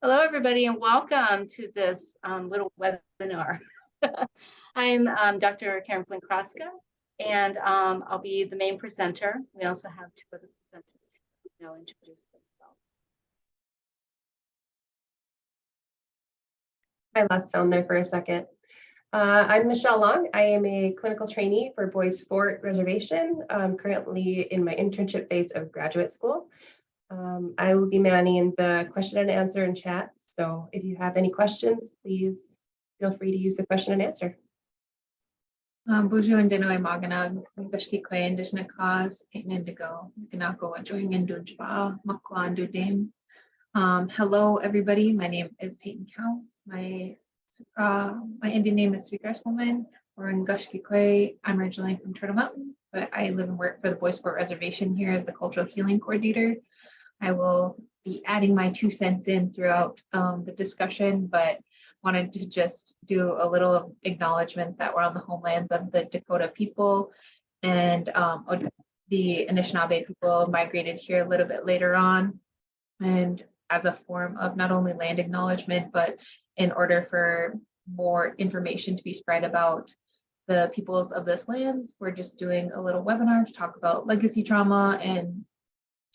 Hello, everybody, and welcome to this little webinar. I'm Dr. Keran Flynn-Kroska, and I'll be the main presenter. We also have two other presenters. They'll introduce themselves. I lost sound there for a second. I'm Michelle Long. I am a clinical trainee for Boys Fort Reservation. I'm currently in my internship phase of graduate school. I will be manning the question and answer and chat. So if you have any questions, please feel free to use the question and answer. Bonjour and Dinoy Maganag, Gashki Kwe, Indigenous Cause, Payton Indigo, Ganako, Enjoying Indujba, Makwan Dudim. Hello, everybody. My name is Payton Counts. My Indian name is Sweetgrass Woman. We're in Gashki Kwe. I'm originally from Turtle Mountain, but I live and work for the Boys Fort Reservation here as the Cultural Healing Coordinator. I will be adding my 2 cents in throughout the discussion, but wanted to just do a little acknowledgement that we're on the homelands of the Dakota people, and the Anishinaabe people migrated here a little bit later on, and as a form of not only land acknowledgement, but in order for more information to be spread about the peoples of this lands, we're just doing a little webinar to talk about legacy trauma and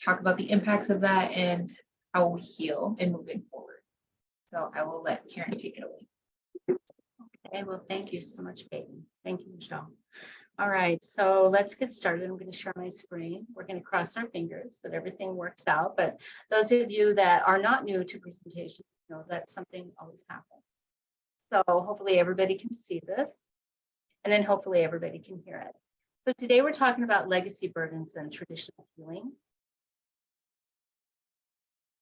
talk about the impacts of that and how we heal and moving forward. So I will let Keran take it away. Okay, well, thank you so much, Payton. Thank you, Michelle. All right, so let's get started. I'm going to share my screen. We're going to cross our fingers that everything works out. But those of you that are not new to presentation, know that something always happens. So hopefully everybody can see this, and then hopefully everybody can hear it. So today we're talking about legacy burdens and traditional healing.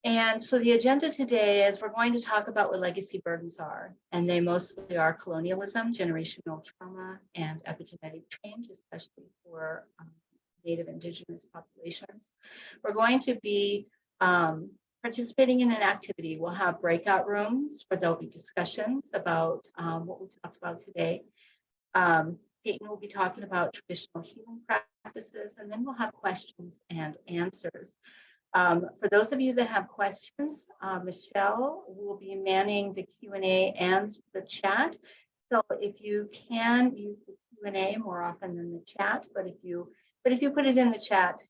And so the agenda today is we're going to talk about what legacy burdens are, and they mostly are colonialism, generational trauma, and epigenetic change, especially for Native Indigenous populations. We're going to be participating in an activity. We'll have breakout rooms where there'll be discussions about what we talked about today. Payton will be talking about traditional healing practices, and then we'll have questions and answers. For those of you that have questions, Michelle will be manning the Q&A and the chat. So if you can use the Q&A more often than the chat, but if you put it in the chat,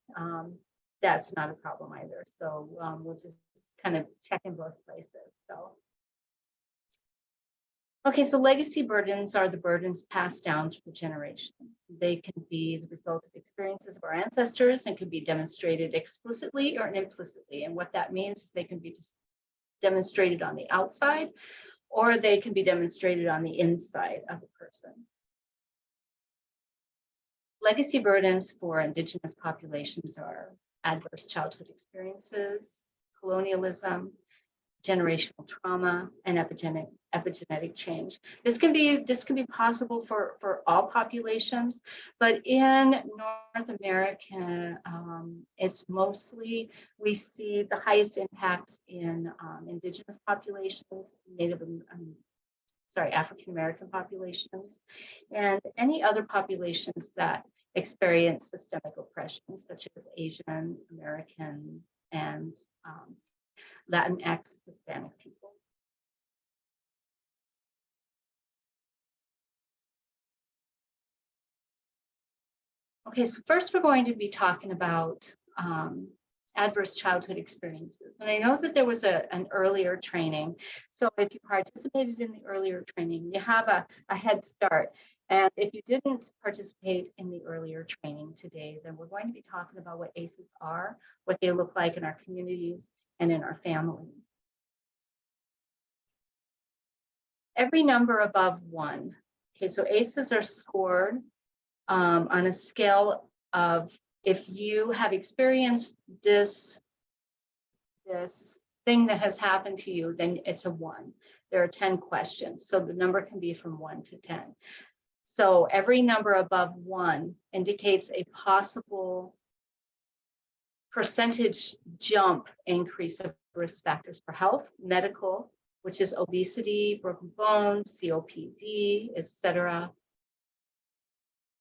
that's not a problem either. So we'll just kind of check in both places. Okay, so legacy burdens are the burdens passed down through the generations. They can be the result of experiences of our ancestors and can be demonstrated explicitly or implicitly. And what that means is they can be demonstrated on the outside, or they can be demonstrated on the inside of a person. Legacy burdens for Indigenous populations are adverse childhood experiences, colonialism, generational trauma, and epigenetic change. This can be possible for all populations, but in North America, it's mostly, we see the highest impacts in Indigenous populations, African American populations, and any other populations that experience systemic oppression, such as Asian American and Latinx, Hispanic people. Okay, so first we're going to be talking about adverse childhood experiences. And I know that there was an earlier training. So if you participated in the earlier training, you have a head start. And if you didn't participate in the earlier training today, then we're going to be talking about what ACEs are, what they look like in our communities and in our families. Every number above 1. Okay, so ACEs are scored on a scale of, if you have experienced this thing that has happened to you, then it's a 1. There are 10 questions, so the number can be from 1 to 10. So every number above 1 indicates a possible percentage jump increase of risk factors for health, medical, which is obesity, broken bones, COPD, etc.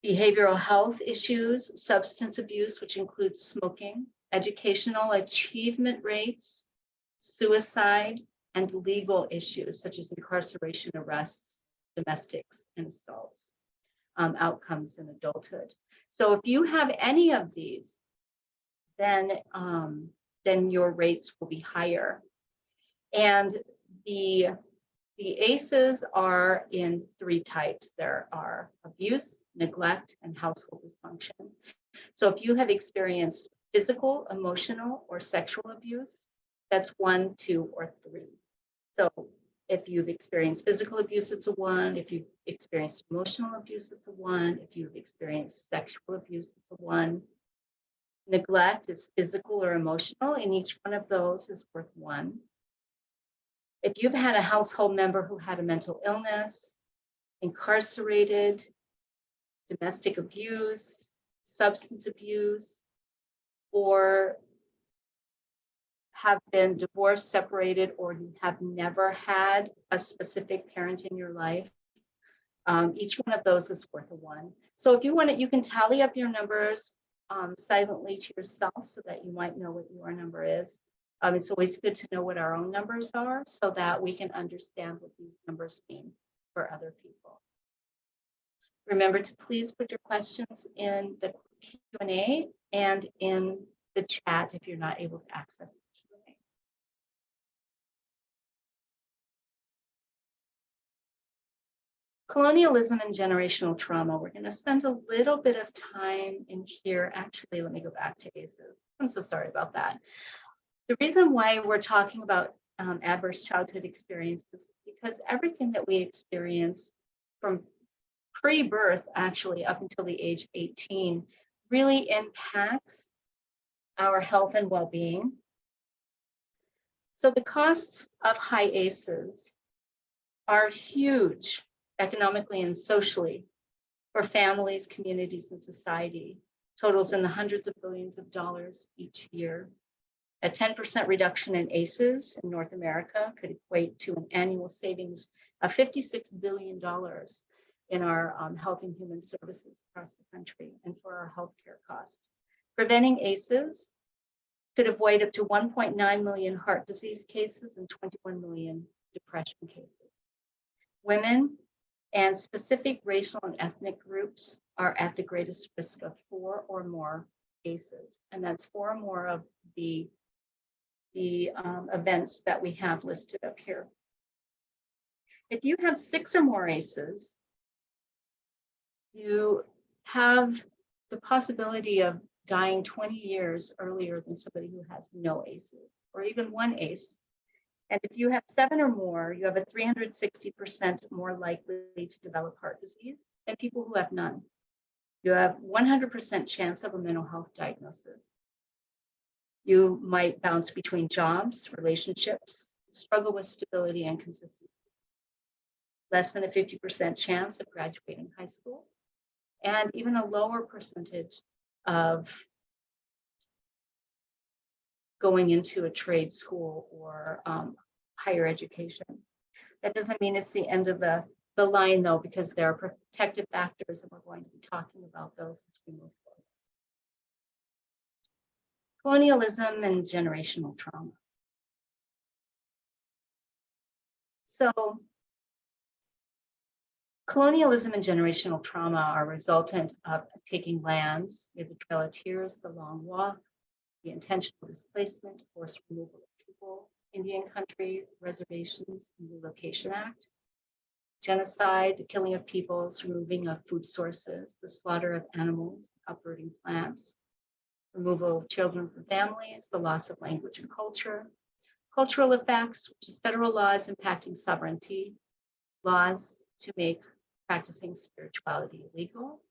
Behavioral health issues, substance abuse, which includes smoking, educational achievement rates, suicide, and legal issues such as incarceration, arrests, domestics, and assaults, outcomes in adulthood. So if you have any of these, then your rates will be higher. And the ACEs are in 3 types. There are abuse, neglect, and household dysfunction. So if you have experienced physical, emotional, or sexual abuse, that's 1, 2, or 3. So if you've experienced physical abuse, it's a 1. If you've experienced emotional abuse, it's a 1. If you've experienced sexual abuse, it's a 1. Neglect is physical or emotional, and each one of those is worth 1. If you've had a household member who had a mental illness, incarcerated, domestic abuse, substance abuse, or have been divorced, separated, or you have never had a specific parent in your life, each one of those is worth a 1. So if you want it, you can tally up your numbers silently to yourself so that you might know what your number is. It's always good to know what our own numbers are so that we can understand what these numbers mean for other people. Remember to please put your questions in the Q&A and in the chat if you're not able to access the Q&A. Colonialism and generational trauma. We're going to spend a little bit of time in here. Actually, let me go back to ACEs. I'm so sorry about that. The reason why we're talking about adverse childhood experiences is because everything that we experience from pre-birth, actually up until the age of 18, really impacts our health and well-being. So the costs of high ACEs are huge economically and socially for families, communities, and society. Totals in the hundreds of billions of dollars each year. A 10% reduction in ACEs in North America could equate to an annual savings of $56 billion in our health and human services across the country and for our healthcare costs. Preventing ACEs could avoid up to 1.9 million heart disease cases and 21 million depression cases. Women and specific racial and ethnic groups are at the greatest risk of 4 or more ACEs, and that's 4 or more of the events that we have listed up here. If you have 6 or more ACEs, you have the possibility of dying 20 years earlier than somebody who has no ACEs, or even 1 ACE. And if you have 7 or more, you have a 360% more likely to develop heart disease than people who have none. You have 100% chance of a mental health diagnosis. You might bounce between jobs, relationships, struggle with stability and consistency. Less than a 50% chance of graduating high school, and even a lower percentage of going into a trade school or higher education. That doesn't mean it's the end of the line though, because there are protective factors, and we're going to be talking about those as we move forward. Colonialism and generational trauma. So colonialism and generational trauma are resultant of taking lands, the Trail of Tears, the Long Walk, the intentional displacement, forced removal of people, Indian country, reservations, and Relocation Act, genocide, the killing of peoples, removing of food sources, the slaughter of animals, uprooting plants, removal of children from families, the loss of language and culture, cultural effects, which is federal laws impacting sovereignty, laws to make practicing spirituality illegal,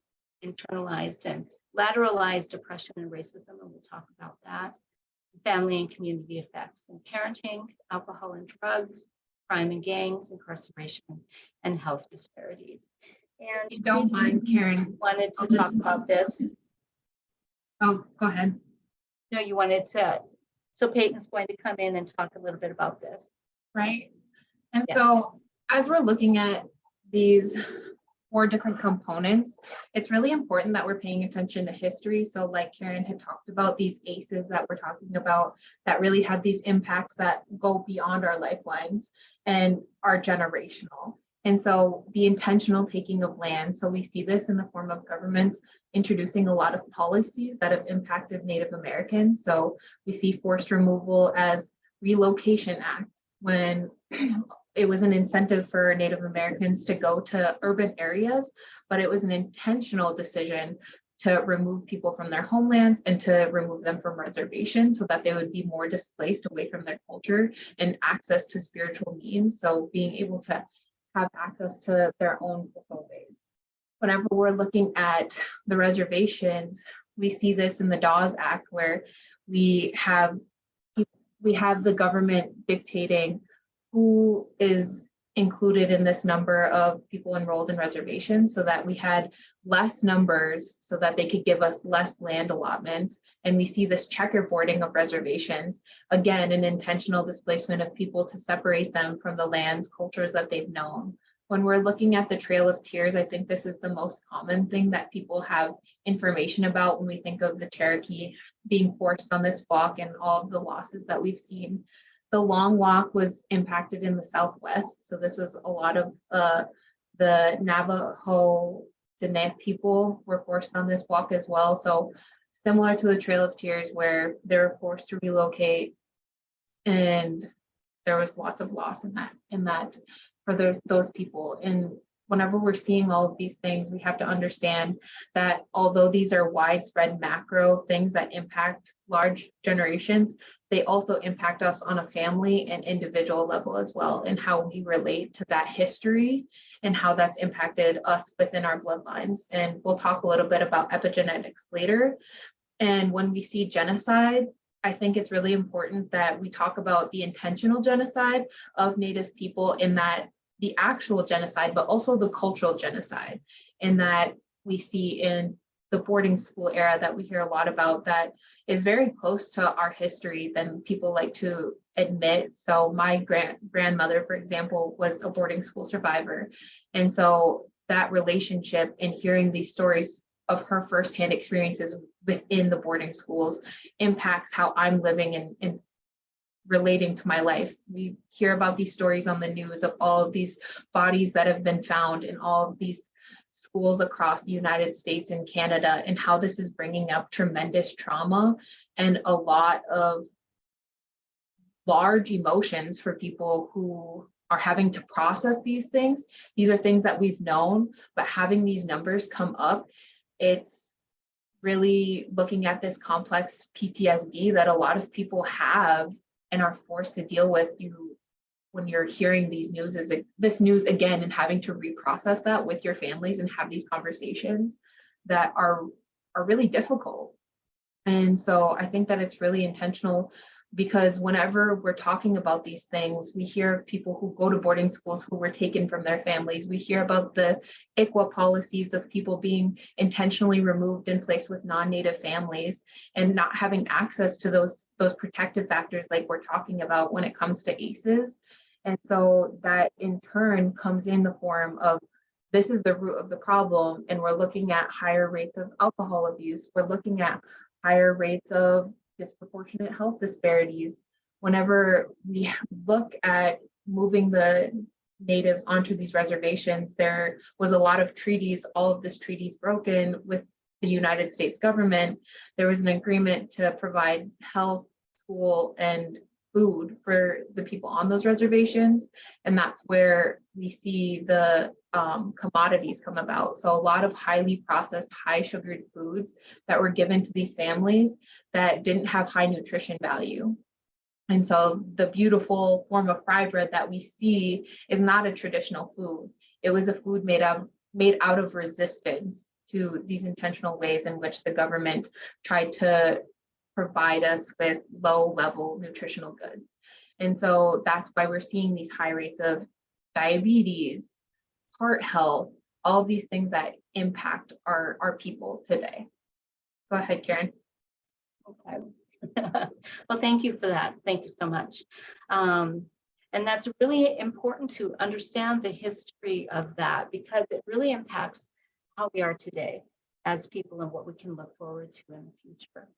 internalized and lateralized oppression and racism, and we'll talk about that, family and community effects, and parenting, alcohol and drugs, crime and gangs, incarceration, and health disparities. And If you don't mind, Karen. Wanted to I'll talk just- about this. Oh, go ahead. No, you wanted to. So Payton's going to come in and talk a little bit about this. Right. And Yeah. so as we're looking at these 4 different components. It's really important that we're paying attention to history. So like Keran had talked about, these ACEs that we're talking about that really have these impacts that go beyond our lifelines and are generational. And so the intentional taking of land, so we see this in the form of governments introducing a lot of policies that have impacted Native Americans. So we see forced removal as Relocation Act, when it was an incentive for Native Americans to go to urban areas, but it was an intentional decision to remove people from their homelands and to remove them from reservations so that they would be more displaced away from their culture and access to spiritual means. So being able to have access to their own cultural ways. Whenever we're looking at the reservations, we see this in the Dawes Act, where we have the government dictating who is included in this number of people enrolled in reservations, so that we had less numbers so that they could give us less land allotments. And we see this checkerboarding of reservations, again, an intentional displacement of people to separate them from the lands, cultures that they've known. When we're looking at the Trail of Tears, I think this is the most common thing that people have information about when we think of the Cherokee being forced on this walk and all of the losses that we've seen. The long walk was impacted in the Southwest. So this was a lot of the Navajo Diné people were forced on this walk as well. So similar to the Trail of Tears, where they were forced to relocate, and there was lots of loss in that for those people. And whenever we're seeing all of these things, we have to understand that although these are widespread macro things that impact large generations, they also impact us on a family and individual level as well, and how we relate to that history and how that's impacted us within our bloodlines. And we'll talk a little bit about epigenetics later. And when we see genocide, I think it's really important that we talk about the intentional genocide of Native people, in that the actual genocide, but also the cultural genocide, in that we see in the boarding school era that we hear a lot about, that is very close to our history than people like to admit. So my grandmother, for example, was a boarding school survivor. And so that relationship and hearing these stories of her firsthand experiences within the boarding schools impacts how I'm living and relating to my life. We hear about these stories on the news of all of these bodies that have been found in all of these schools across the United States and Canada, and how this is bringing up tremendous trauma and a lot of large emotions for people who are having to process these things. These are things that we've known, but having these numbers come up, it's really looking at this complex PTSD that a lot of people have and are forced to deal with. When you're hearing this news again, and having to reprocess that with your families and have these conversations that are really difficult. And so I think that it's really intentional, because whenever we're talking about these things, we hear of people who go to boarding schools who were taken from their families. We hear about the ICWA policies of people being intentionally removed and placed with non-Native families and not having access to those protective factors like we're talking about when it comes to ACEs. And so that in turn comes in the form of, this is the root of the problem, and we're looking at higher rates of alcohol abuse. We're looking at higher rates of disproportionate health disparities. Whenever we look at moving the natives onto these reservations, there was a lot of treaties, all of this treaties broken with the United States government. There was an agreement to provide health, school, and food for the people on those reservations. And that's where we see the commodities come about. So a lot of highly processed, high sugared foods that were given to these families that didn't have high nutrition value. And so the beautiful form of fry bread that we see is not a traditional food. It was a food made out of resistance to these intentional ways in which the government tried to provide us with low-level nutritional goods. And so that's why we're seeing these high rates of diabetes, heart health, all of these things that impact our people today. Go ahead, Keran. Okay. Well, thank you for that. Thank you so much. And And that's really important to understand the history of that, because it really impacts how we are today as people and what we can look forward to in the future.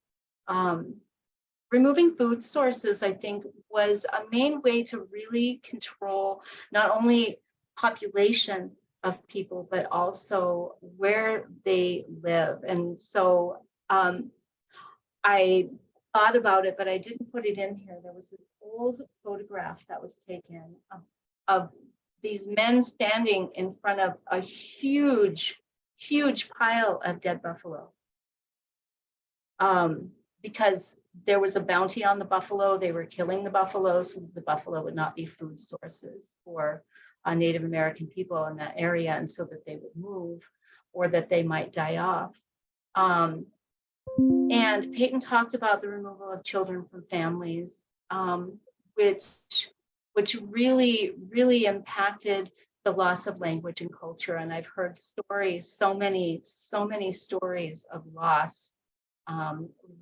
Removing food sources, I think, was a main way to really control not only population of people, but also where they live. And so I thought about it, but I didn't put it in here. There was this old photograph that was taken of these men standing in front of a huge, huge pile of dead buffalo. Because there was a bounty on the buffalo. They were killing the buffalo, so the buffalo would not be food sources for Native American people in that area, and so that they would move or that they might die off. And Payton talked about the removal of children from families, which really, really impacted the loss of language and culture. And I've heard stories, so many stories of loss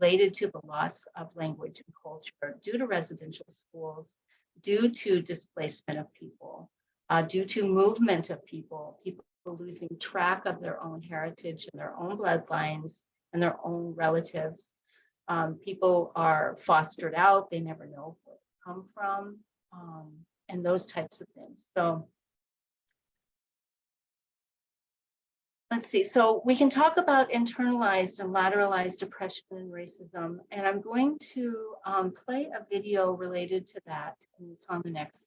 related to the loss of language and culture due to residential schools, due to displacement of people, due to movement of people losing track of their own heritage and their own bloodlines and their own relatives. People are fostered out, they never know where they come from, and those types of things. So let's see, so we can talk about internalized and lateralized oppression and racism, and I'm going to play a video related to that, and it's on the next slide.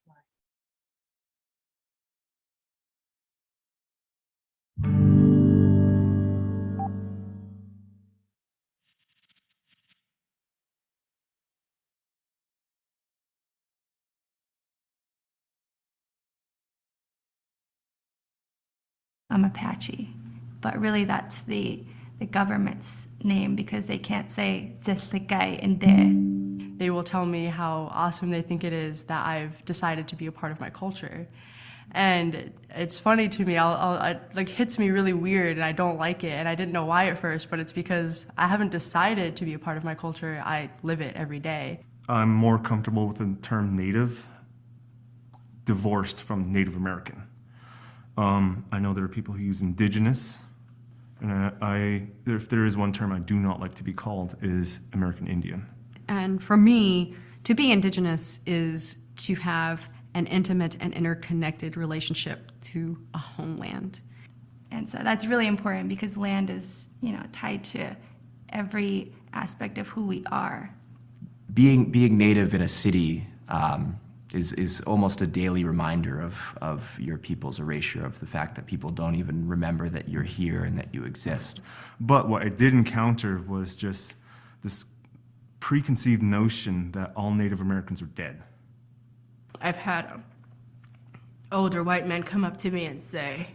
I'm Apache, but really that's the government's name because they can't say Tsithikai in there. They will tell me how awesome they think it is that I've decided to be a part of my culture. And it's funny to me, it like hits me really weird and I don't like it, and I didn't know why at first, but it's because I haven't decided to be a part of my culture, I live it every day. I'm more comfortable with the term Native, divorced from Native American. I know there are people who use Indigenous, and if there is one term I do not like to be called is American Indian. And for me, to be Indigenous is to have an intimate and interconnected relationship to a homeland. And so that's really important because land is, tied to every aspect of who we are. Being Native in a city is almost a daily reminder of your people's erasure, of the fact that people don't even remember that you're here and that you exist. But what I did encounter was just this preconceived notion that all Native Americans are dead. I've had older white men come up to me and say,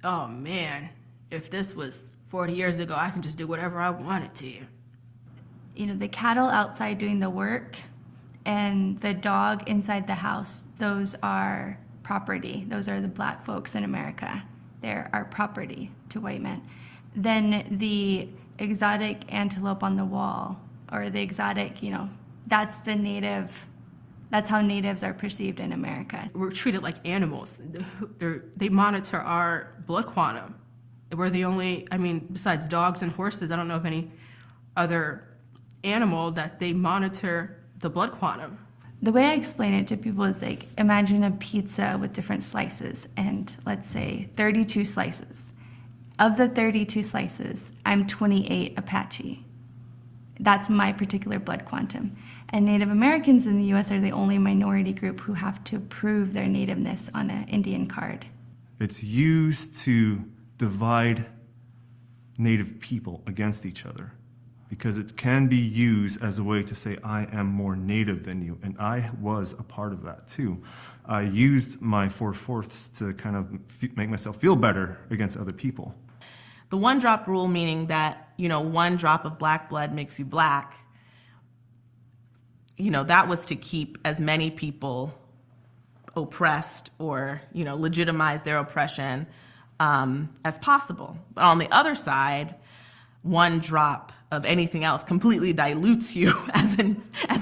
"Oh man, if this was 40 years ago, I can just do whatever I wanted to." The cattle outside doing the work and the dog inside the house, those are property. Those are the Black folks in America. They're our property to white men. Then the exotic antelope on the wall, or the exotic, that's the native, that's how natives are perceived in America. We're treated like animals. They monitor our blood quantum. We're the only, besides dogs and horses, I don't know of any other animal that they monitor the blood quantum. The way I explain it to people is like, imagine a pizza with different slices, and let's say 32 slices. Of the 32 slices, I'm 28 Apache. That's my particular blood quantum. And Native Americans in the US are the only minority group who have to prove their nativeness on an Indian card. It's used to divide Native people against each other, because it can be used as a way to say, I am more Native than you, and I was a part of that too. I used my 4/4 to kind of make myself feel better against other people. The one drop rule, meaning that, one drop of black blood makes you black, that was to keep as many people oppressed or, legitimize their oppression as possible. But on the other side, one drop of anything else completely dilutes you as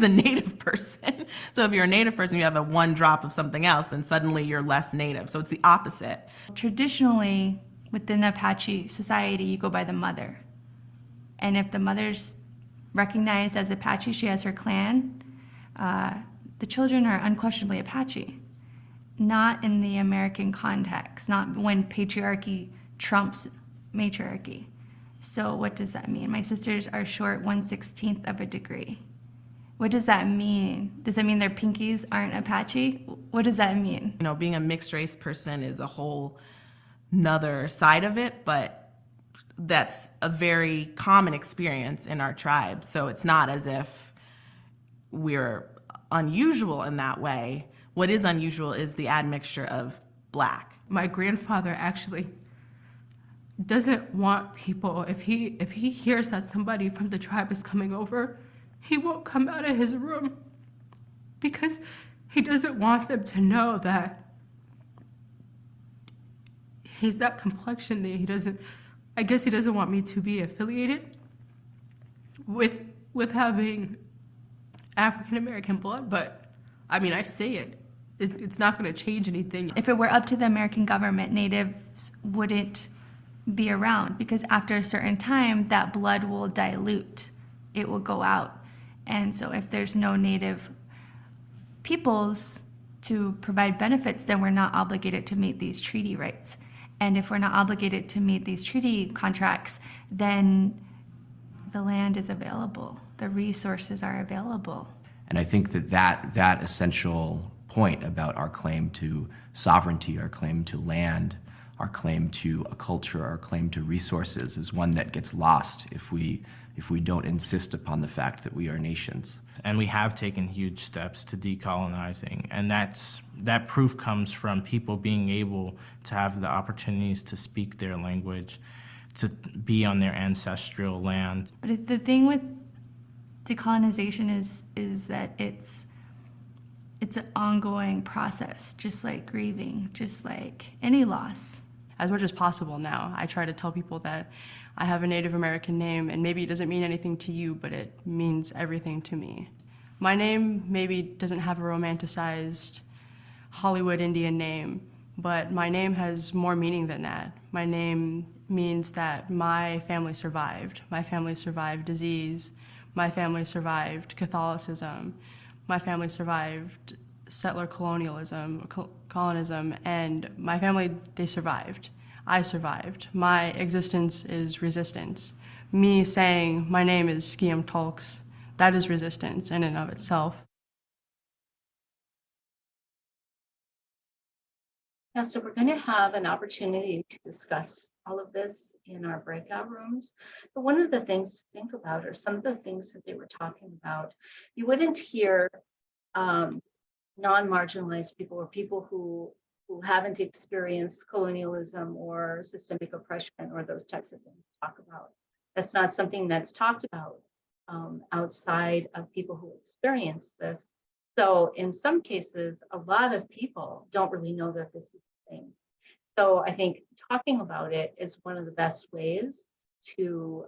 a Native person. So if you're a Native person, you have a one drop of something else, then suddenly you're less Native. So it's the opposite. Traditionally, within the Apache society, you go by the mother. And if the mother's recognized as Apache, she has her clan, the children are unquestionably Apache. Not in the American context, not when patriarchy trumps matriarchy. So what does that mean? My sisters are short 1/16 of a degree. What does that mean? Does that mean their pinkies aren't Apache? What does that mean? You know, being a mixed race person is a whole nother side of it, but that's a very common experience in our tribe. So it's not as if we're unusual in that way. What is unusual is the admixture of Black. My grandfather actually doesn't want people, if he hears that somebody from the tribe is coming over, he won't come out of his room because he doesn't want them to know that he's that complexion, that he doesn't, I guess he doesn't want me to be affiliated with having African American blood, but I mean, I say it. It's not going to change anything. If it were up to the American government, natives wouldn't be around because after a certain time, that blood will dilute. It will go out. And so if there's no native peoples to provide benefits, then we're not obligated to meet these treaty rights. And if we're not obligated to meet these treaty contracts, then the land is available. The resources are available. And I think that essential point about our claim to sovereignty, our claim to land, our claim to a culture, our claim to resources is one that gets lost if we don't insist upon the fact that we are nations. And we have taken huge steps to decolonizing, and that proof comes from people being able to have the opportunities to speak their language, to be on their ancestral land. But the thing with decolonization is that it's an ongoing process, just like grieving, just like any loss. As much as possible now, I try to tell people that I have a Native American name, and maybe it doesn't mean anything to you, but it means everything to me. My name maybe doesn't have a romanticized Hollywood Indian name, but my name has more meaning than that. My name means that my family survived. My family survived disease. My family survived Catholicism. My family survived settler colonialism, and my family, they survived. I survived. My existence is resistance. Me saying my name is Skiam Tulks, that is resistance in and of itself. Yeah, so we're going to have an opportunity to discuss all of this in our breakout rooms. But one of the things to think about are some of the things that they were talking about. You wouldn't hear non-marginalized people or people who haven't experienced colonialism or systemic oppression or those types of things talk about. That's not something that's talked about outside of people who experience this. So in some cases, a lot of people don't really know that this is a thing. So I think talking about it is one of the best ways to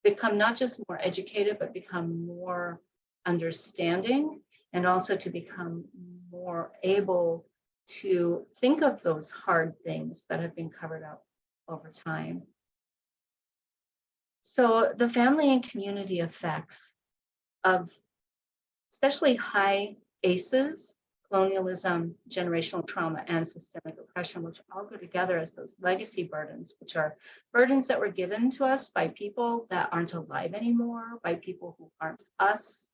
become not just more educated, but become more understanding, and also to become more able to think of those hard things that have been covered up over time. So the family and community effects of especially high ACEs, colonialism, generational trauma, and systemic oppression, which all go together as those legacy burdens, which are burdens that were given to us by people that aren't alive anymore, by people who aren't us,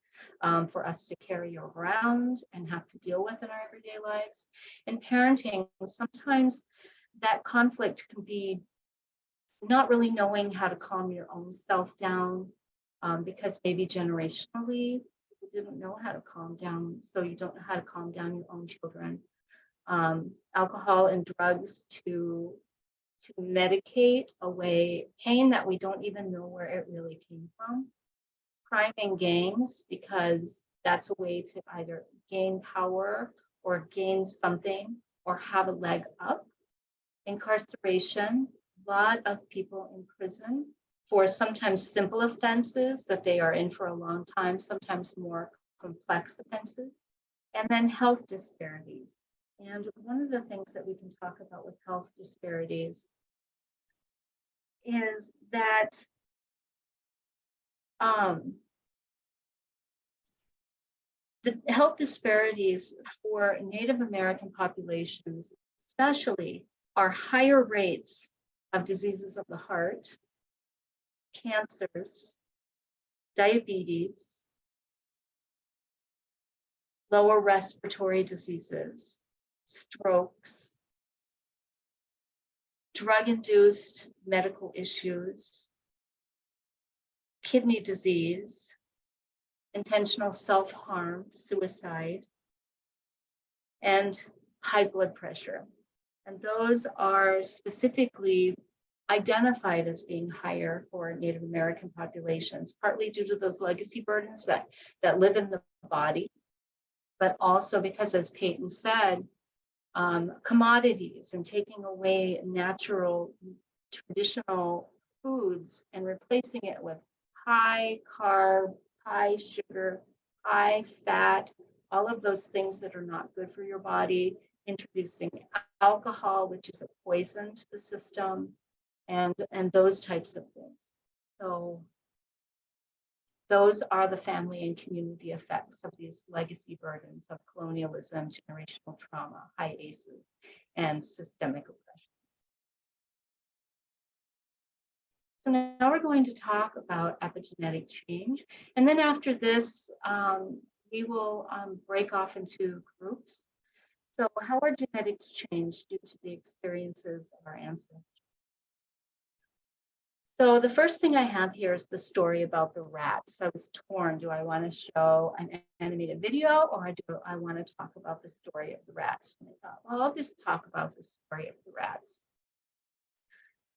for us to carry around and have to deal with in our everyday lives. In parenting, sometimes that conflict can be not really knowing how to calm your own self down, because maybe generationally people didn't know how to calm down, so you don't know how to calm down your own children. Alcohol and drugs to medicate away pain that we don't even know where it really came from. Crime and gangs, because that's a way to either gain power or gain something or have a leg up. Incarceration, lot of people in prison for sometimes simple offenses that they are in for a long time, sometimes more complex offenses, and then health disparities. And one of the things that we can talk about with health disparities is that the health disparities for Native American populations, especially, are higher rates of diseases of the heart, cancers, diabetes, lower respiratory diseases, strokes, drug-induced medical issues, kidney disease, intentional self-harm, suicide, and high blood pressure. And those are specifically identified as being higher for Native American populations, partly due to those legacy burdens that live in the body, but also because, as Payton said, commodities and taking away natural, traditional foods and replacing it with high carb, high sugar, high fat, all of those things that are not good for your body, introducing alcohol, which is a poison to the system, and those types of things. So those are the family and community effects of these legacy burdens of colonialism, generational trauma, high ACEs, and systemic oppression. So now we're going to talk about epigenetic change. And then after this, we will break off into groups. So how are genetics changed due to the experiences of our ancestors? So the first thing I have here is the story about the rats. I was torn. Do I want to show an animated video, or do I want to talk about the story of the rats? And I thought, well, I'll just talk about the story of the rats.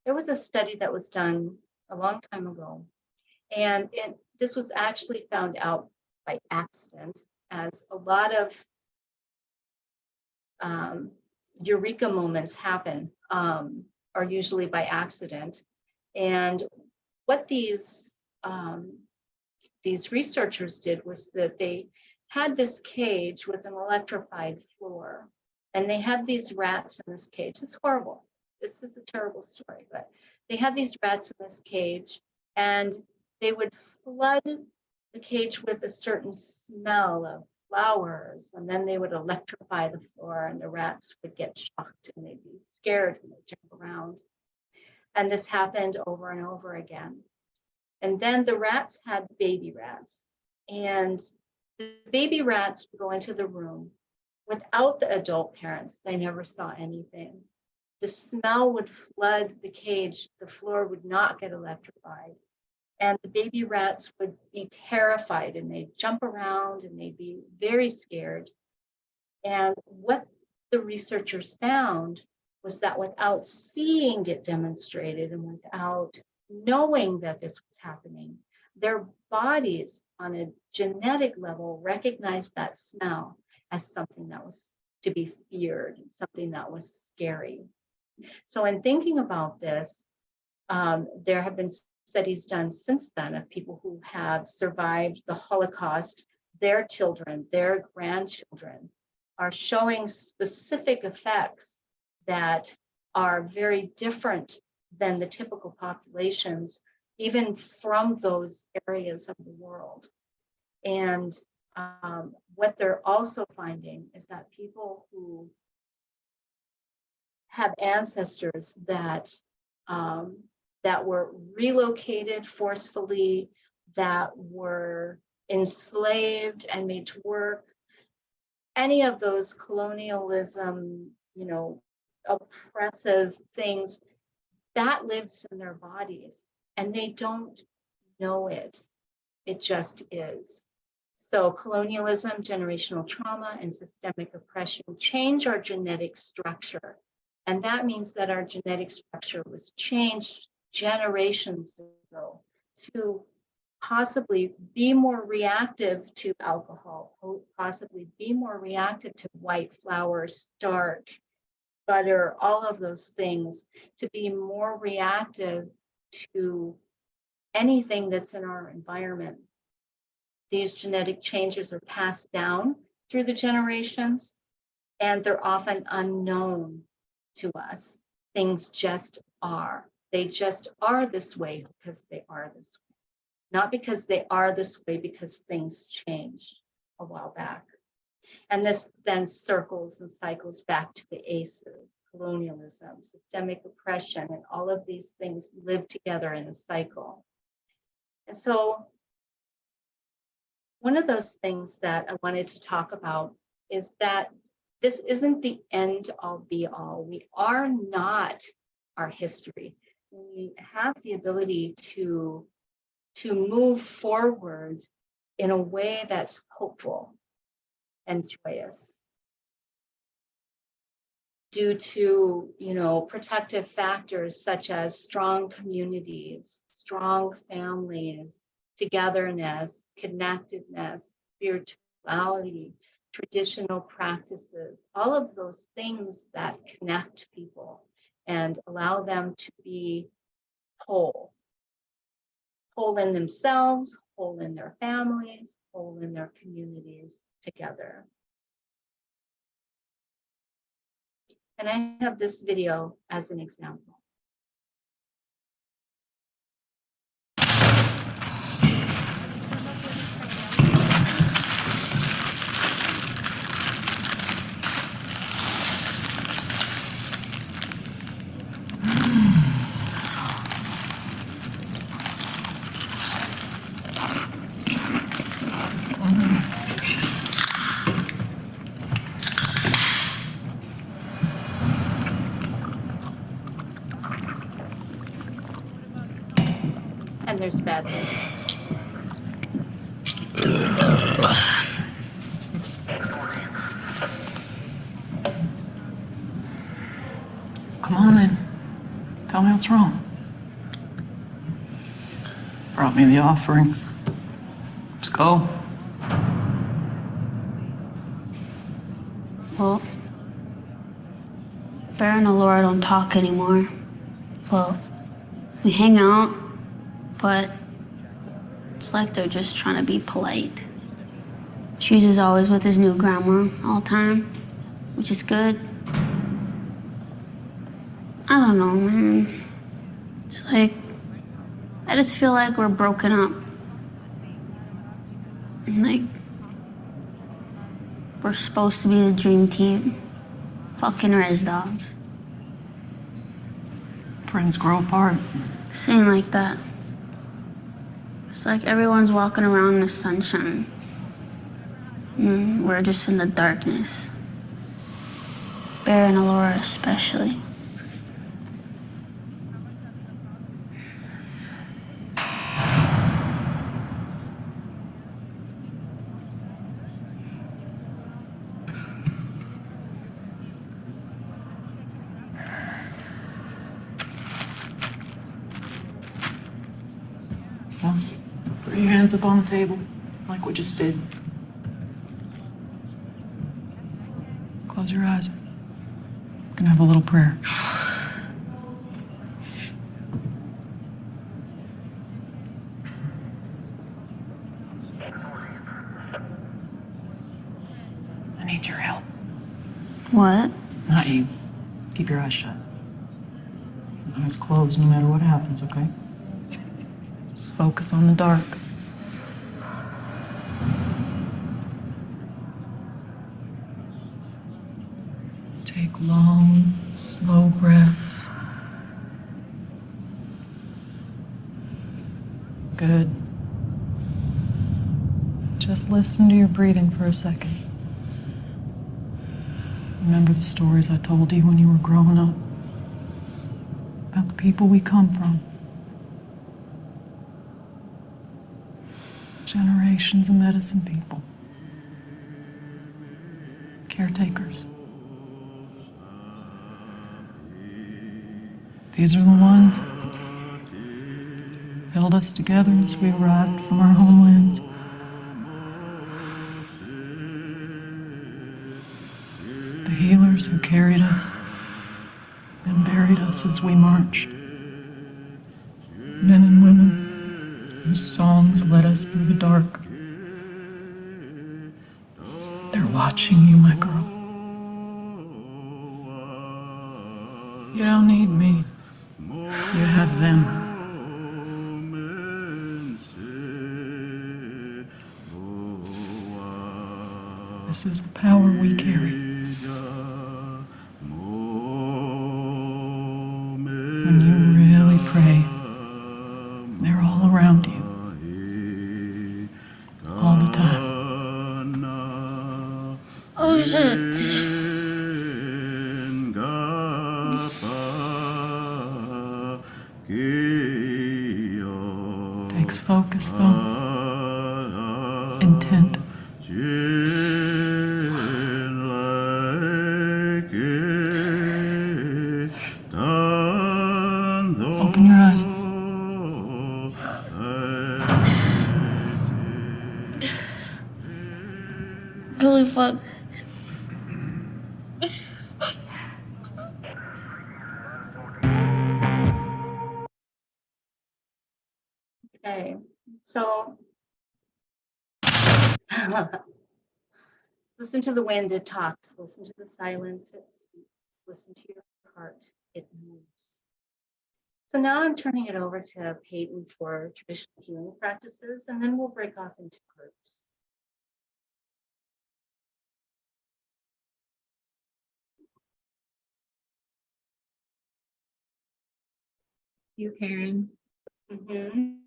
There was a study that was done a long time ago, and this was actually found out by accident, as a lot of eureka moments happen, are usually by accident. And what these researchers did was that they had this cage with an electrified floor, and they had these rats in this cage. It's horrible. This is a terrible story, but they had these rats in this cage, and they would flood the cage with a certain smell of flowers, and then they would electrify the floor, and the rats would get shocked and they'd be scared and they'd jump around. And this happened over and over again. And then the rats had baby rats, and the baby rats would go into the room without the adult parents. They never saw anything. The smell would flood the cage. The floor would not get electrified. And the baby rats would be terrified, and they'd jump around and they'd be very scared. And what the researchers found was that without seeing it demonstrated and without knowing that this was happening, their bodies on a genetic level recognized that smell as something that was to be feared, something that was scary. So in thinking about this, there have been studies done since then of people who have survived the Holocaust. Their children, their grandchildren are showing specific effects that are very different than the typical populations, even from those areas of the world. And what they're also finding is that people who have ancestors that that were relocated forcefully, that were enslaved and made to work, any of those colonialism, oppressive things, that lives in their bodies, and they don't know it. It just is. So colonialism, generational trauma, and systemic oppression change our genetic structure. And that means that our genetic structure was changed generations ago to possibly be more reactive to alcohol, possibly be more reactive to white flour, starch, butter, all of those things, to be more reactive to anything that's in our environment. These genetic changes are passed down through the generations, and they're often unknown to us. Things just are. They just are this way because they are this way. Not because they are this way because things changed a while back. And this then circles and cycles back to the ACEs, colonialism, systemic oppression, and all of these things live together in a cycle. And so one of those things that I wanted to talk about is that this isn't the end all be all. We are not our history. We have the ability to move forward in a way that's hopeful and joyous due to, protective factors such as strong communities, strong families, togetherness, connectedness, spirituality, traditional practices, all of those things that connect people and allow them to be whole in themselves, whole in their families, whole in their communities together. And I have this video as an example. And there's bad news. Come on in. Tell me what's wrong. Brought me the offerings. Let's go. Well, Bear and Alora don't talk anymore. Well, we hang out, but it's like they're just trying to be polite. Cheese is always with his new grandma all the time, which is good. I don't know, man. It's like, I just feel like we're broken up. And like, we're supposed to be the dream team. Fucking res dogs. Friends grow apart. Saying like that. It's like everyone's walking around in the sunshine. And we're just in the darkness. Bear and Alora especially. Well, put your hands up on the table, like we just did. Close your eyes. We're gonna have a little prayer. I need your help. What? Not you. Keep your eyes shut. Eyes closed no matter what happens, okay? Just focus on the dark. Take long, slow breaths. Good. Just listen to your breathing for a second. Remember the stories I told you when you were growing up about the people we come from. Generations of medicine people. Caretakers. These are the ones who held us together as we arrived from our homelands. The healers who carried us carried us as we marched. Men and women, whose songs led us through the dark. They're watching you, my girl. You don't need me. You have them. This is the power we carry. When you really pray, they're all around you. All the time. Oh shit. Takes focus though. Intent. Open your eyes. Holy fuck. Okay, so listen to the wind, it talks. Listen to the silence, it speaks. Listen to your heart, it moves. So now I'm turning it over to Payton for traditional healing practices, and then we'll break off into groups. You, Karen. Mhm.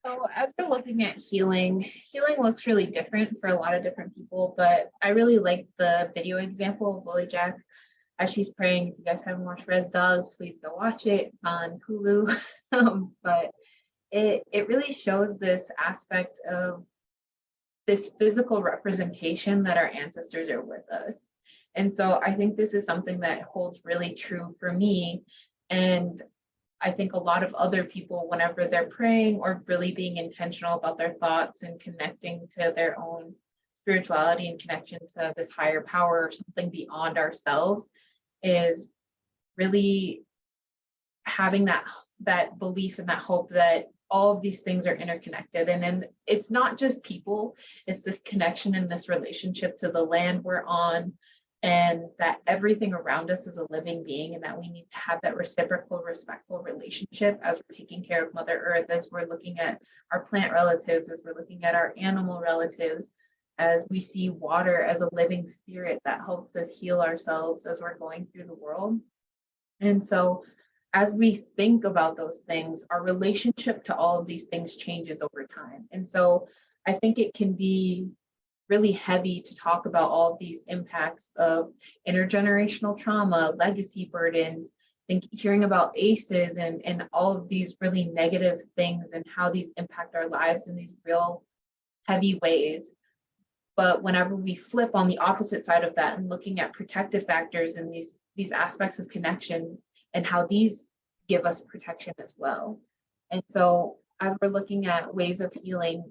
So as we're looking at healing, healing looks really different for a lot of different people, but I really like the video example of Willie Jack as she's praying. If you guys haven't watched Res Dog, please go watch it. It's on Hulu. But it really shows this aspect of this physical representation that our ancestors are with us. And so I think this is something that holds really true for me. And I think a lot of other people, whenever they're praying or really being intentional about their thoughts and connecting to their own spirituality and connection to this higher power or something beyond ourselves, is really having that belief and that hope that all of these things are interconnected. And then it's not just people, it's this connection and this relationship to the land we're on, and that everything around us is a living being, and that we need to have that reciprocal, respectful relationship as we're taking care of Mother Earth, as we're looking at our plant relatives, as we're looking at our animal relatives, as we see water as a living spirit that helps us heal ourselves as we're going through the world. And so as we think about those things, our relationship to all of these things changes over time. And so I think it can be really heavy to talk about all of these impacts of intergenerational trauma, legacy burdens, hearing about ACEs and all of these really negative things and how these impact our lives in these real heavy ways. But whenever we flip on the opposite side of that and looking at protective factors and these aspects of connection and how these give us protection as well. And so as we're looking at ways of healing,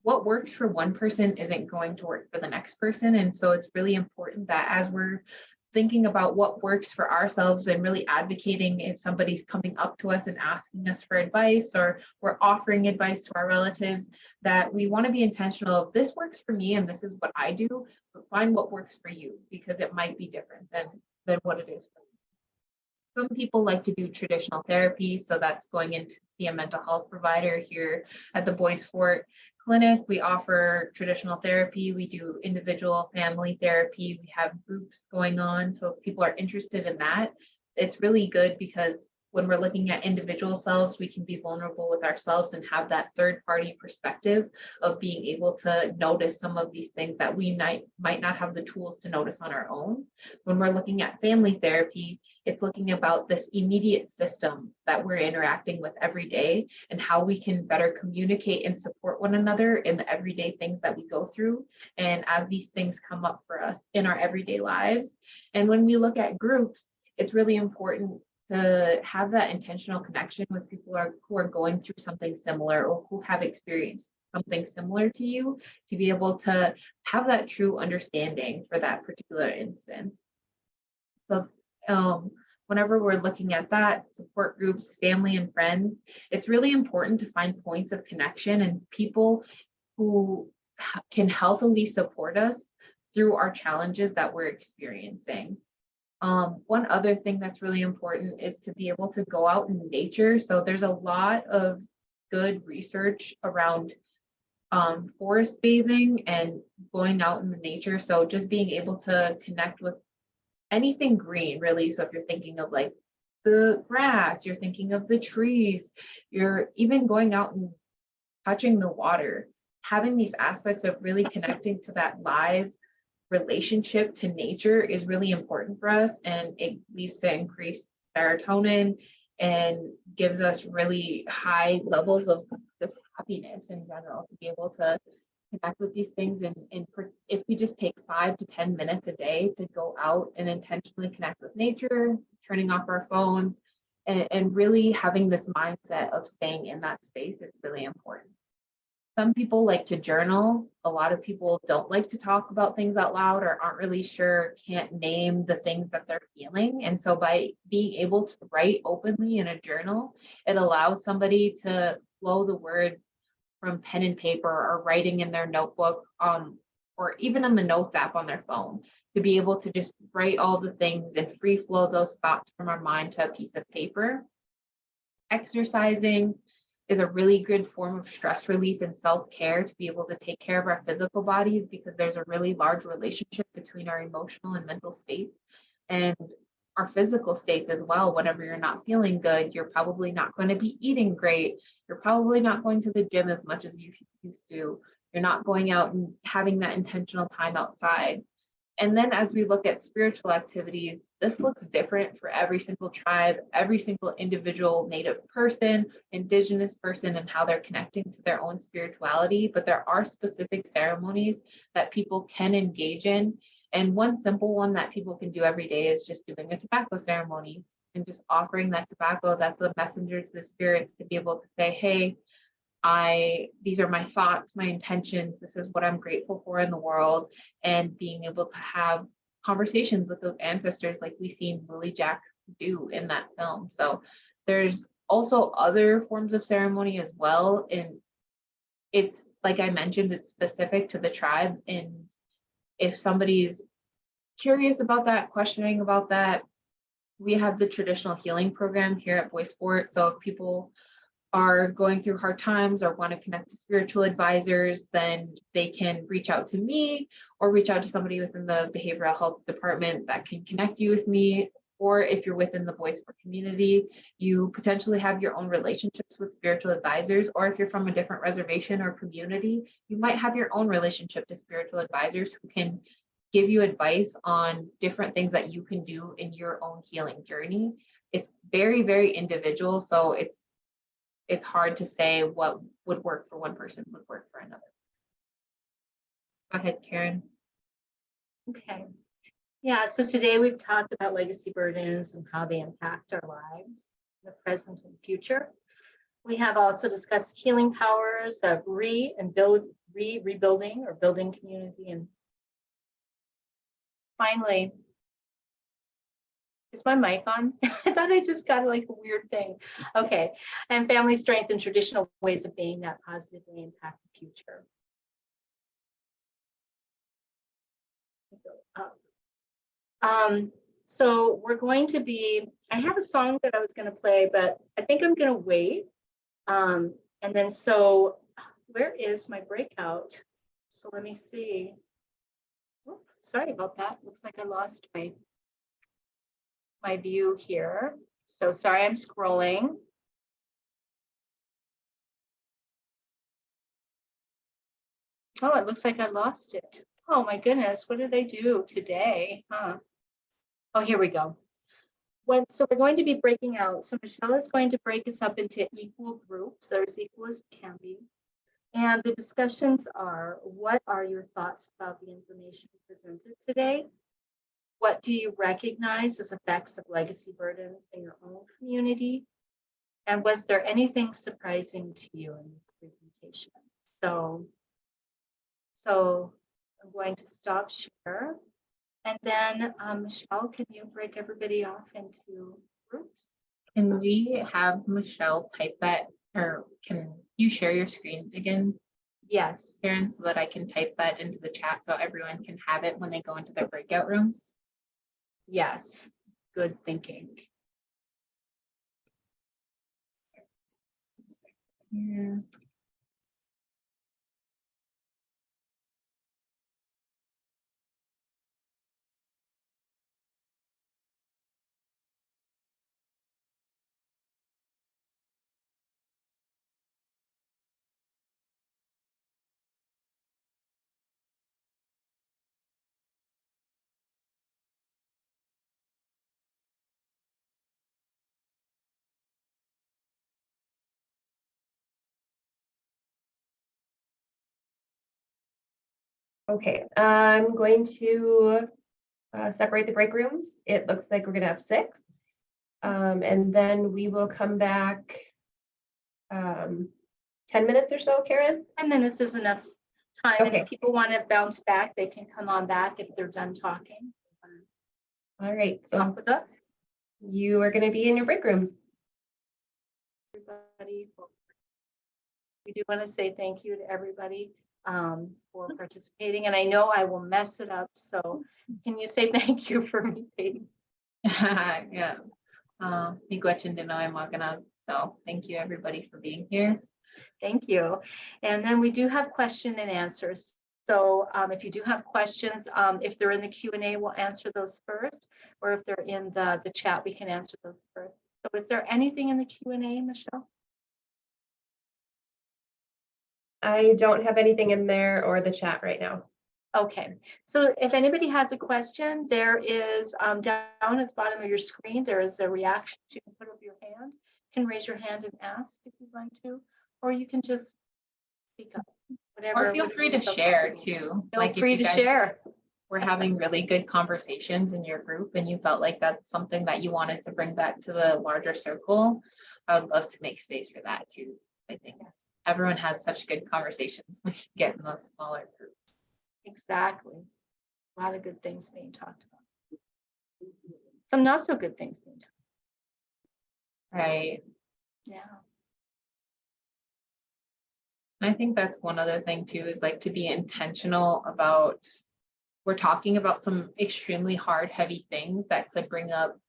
what works for one person isn't going to work for the next person. And so it's really important that as we're thinking about what works for ourselves and really advocating, if somebody's coming up to us and asking us for advice, or we're offering advice to our relatives, that we want to be intentional of, this works for me and this is what I do, but find what works for you, because it might be different than what it is for me. Some people like to do traditional therapy, so that's going in to see a mental health provider. Here at the Boys Fort Clinic, we offer traditional therapy. We do individual family therapy. We have groups going on. So if people are interested in that, it's really good, because when we're looking at individual selves, we can be vulnerable with ourselves and have that third party perspective of being able to notice some of these things that we might not have the tools to notice on our own. When we're looking at family therapy, it's looking about this immediate system that we're interacting with every day and how we can better communicate and support one another in the everyday things that we go through, and as these things come up for us in our everyday lives. And when we look at groups, it's really important to have that intentional connection with people who are going through something similar or who have experienced something similar to you, to be able to have that true understanding for that particular instance. So whenever we're looking at that, support groups, family and friends, it's really important to find points of connection and people who can healthily support us through our challenges that we're experiencing. One other thing that's really important is to be able to go out in nature. So there's a lot of good research around forest bathing and going out in the nature. So just being able to connect with anything green, really. So if you're thinking of like the grass, you're thinking of the trees, you're even going out and touching the water, having these aspects of really connecting to that live relationship to nature is really important for us, and it leads to increased serotonin and gives us really high levels of just happiness in general to be able to connect with these things. And if we just take 5 to 10 minutes a day to go out and intentionally connect with nature, turning off our phones, and really having this mindset of staying in that space, it's really important. Some people like to journal. A lot of people don't like to talk about things out loud or aren't really sure, can't name the things that they're feeling. And so by being able to write openly in a journal, it allows somebody to flow the words from pen and paper or writing in their notebook, or even in the notes app on their phone, to be able to just write all the things and free flow those thoughts from our mind to a piece of paper. Exercising is a really good form of stress relief and self-care to be able to take care of our physical bodies, because there's a really large relationship between our emotional and mental states and our physical states as well. Whenever you're not feeling good, you're probably not going to be eating great. You're probably not going to the gym as much as you used to. You're not going out and having that intentional time outside. And then as we look at spiritual activities, this looks different for every single tribe, every single individual Native person, Indigenous person, and how they're connecting to their own spirituality. But there are specific ceremonies that people can engage in. And one simple one that people can do every day is just doing a tobacco ceremony and just offering that tobacco. That's a messenger to the spirits to be able to say, hey, these are my thoughts, my intentions, this is what I'm grateful for in the world, and being able to have conversations with those ancestors like we seen Willie Jack do in that film. So there's also other forms of ceremony as well, and it's like I mentioned, it's specific to the tribe. And if somebody's curious about that, questioning about that, we have the traditional healing program here at Boy Sport. So if people are going through hard times or want to connect to spiritual advisors, then they can reach out to me or reach out to somebody within the behavioral health department that can connect you with me. Or if you're within the Boy Sport community, you potentially have your own relationships with spiritual advisors. Or if you're from a different reservation or community, you might have your own relationship to spiritual advisors who can give you advice on different things that you can do in your own healing journey. It's very, very individual. So it's hard to say what would work for one person would work for another. Go ahead, Karen. Okay. Yeah, so today we've talked about legacy burdens and how they impact our lives, the present and future. We have also discussed healing powers of rebuilding or building community. And finally, is my mic on? I thought I just got like a weird thing. Okay. And family strength and traditional ways of being that positively impact the future. So we're going to be, I have a song that I was going to play, but I think I'm going to wait. And then so where is my breakout? So let me see. Oh, sorry about that. Looks like I lost my view here. So sorry, I'm scrolling. Oh, it looks like I lost it. Oh my goodness, what did I do today? Huh? Oh, here we go. So we're going to be breaking out. So Michelle is going to break us up into equal groups, or as equal as we can be. And the discussions are, what are your thoughts about the information presented today? What do you recognize as effects of legacy burdens in your own community? And was there anything surprising to you in this presentation? So I'm going to stop share. And then, Michelle, can you break everybody off into groups? Can we have Michelle type that, or can you share your screen again, Yes. Karen, so that I can type that into the chat so everyone can have it when they go into their breakout rooms? Yes. Good thinking. Yeah. Okay, I'm going to separate the break rooms. It looks like we're gonna have 6. And then we will come back 10 minutes or so, Karen? 10 minutes is enough time. And Okay. if people want to bounce back, they can come on back if they're done talking. All right, so Talk with us. you are gonna be in your break rooms. Everybody. We do want to say thank you to everybody for participating. And I know I will mess it up. So can you say thank you for me, Payton? Yeah. Miigwech and Dinoy Maganag. So thank you everybody for being here. Thank you. And then we do have question and answers. So if you do have questions, if they're in the Q&A, we'll answer those first. Or if they're in the chat, we can answer those first. So is there anything in the Q&A, Michelle? I don't have anything in there or the chat right now. Okay, so if anybody has a question, there is down at the bottom of your screen, there is a reaction. You can put up your hand, you can raise your hand and ask if you'd like to, or you can just speak up. Whatever. Or feel free to whatever share you too. Feel Like if free you to guys share. were having really good conversations in your group and you felt like that's something that you wanted to bring back to the larger circle, I would love to make space for that too. I think everyone has such good conversations when you get in those smaller groups. Exactly. A lot of good things being talked about. Some not so good things being talked Right. about. Yeah. And I think that's one other thing too, is like to be intentional about, we're talking about some extremely hard, heavy things that could bring up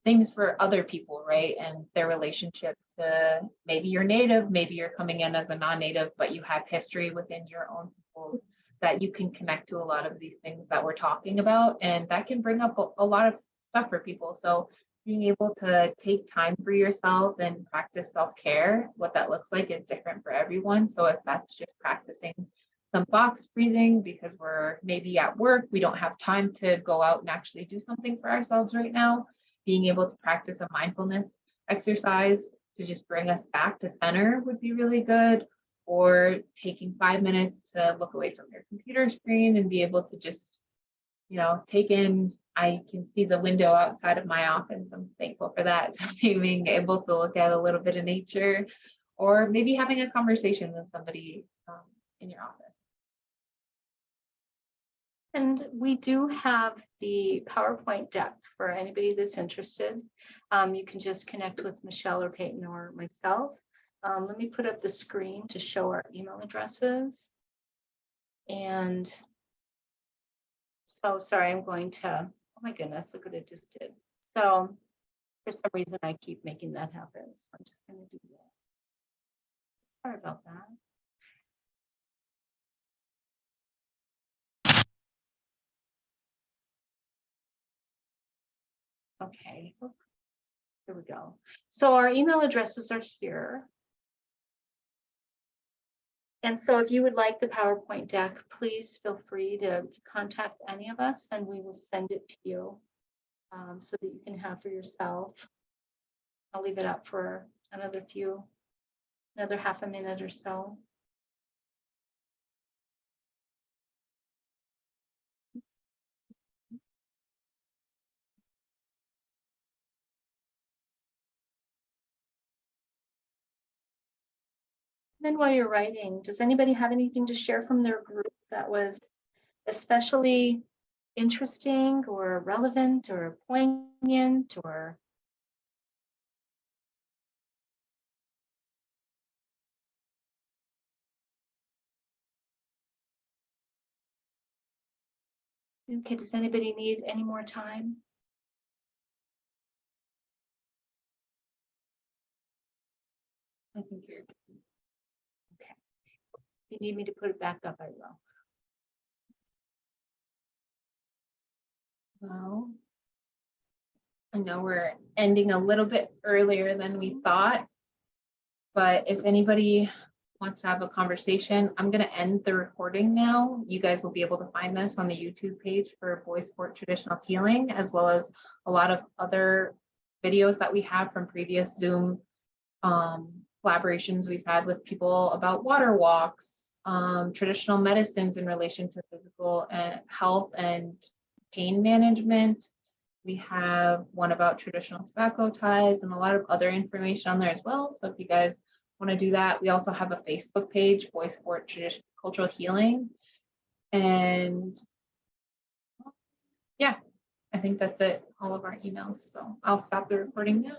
things for other people, right? And their relationship to maybe you're native, maybe you're coming in as a non-native, but you have history within your own peoples that you can connect to a lot of these things that we're talking about. And that can bring up a lot of stuff for people. So being able to take time for yourself and practice self-care, what that looks like is different for everyone. So if that's just practicing some box breathing because we're maybe at work, we don't have time to go out and actually do something for ourselves right now, being able to practice a mindfulness exercise to just bring us back to center would be really good. Or taking 5 minutes to look away from your computer screen and be able to just, take in, I can see the window outside of my office. I'm thankful for that. So being able to look at a little bit of nature, or maybe having a conversation with somebody in your office. And we do have the PowerPoint deck for anybody that's interested. You can just connect with Michelle or Payton or myself. Let me put up the screen to show our email addresses. And so sorry, I'm going to, oh my goodness, look what it just did. So for some reason, I keep making that happen. So I'm just going to do that. Sorry about that. Okay, here we go. So our email addresses are here. And so if you would like the PowerPoint deck, please feel free to contact any of us and we will send it to you so that you can have for yourself. I'll leave it up for another half a minute or so. Then while you're writing, does anybody have anything to share from their group that was especially interesting or relevant or poignant or okay, does anybody need any more time? I think you're okay. If you need me to put it back up, I will. Well, I know we're ending a little bit earlier than we thought, but if anybody wants to have a conversation, I'm going to end the recording now. You guys will be able to find this on the YouTube page for Boy Sport Traditional Healing, as well as a lot of other videos that we have from previous Zoom collaborations we've had with people about water walks, traditional medicines in relation to physical health and pain management. We have one about traditional tobacco ties and a lot of other information on there as well. So if you guys want to do that, we also have a Facebook page, Boy Sport Traditional Cultural Healing. And yeah, I think that's it, all of our emails. So I'll stop the recording now.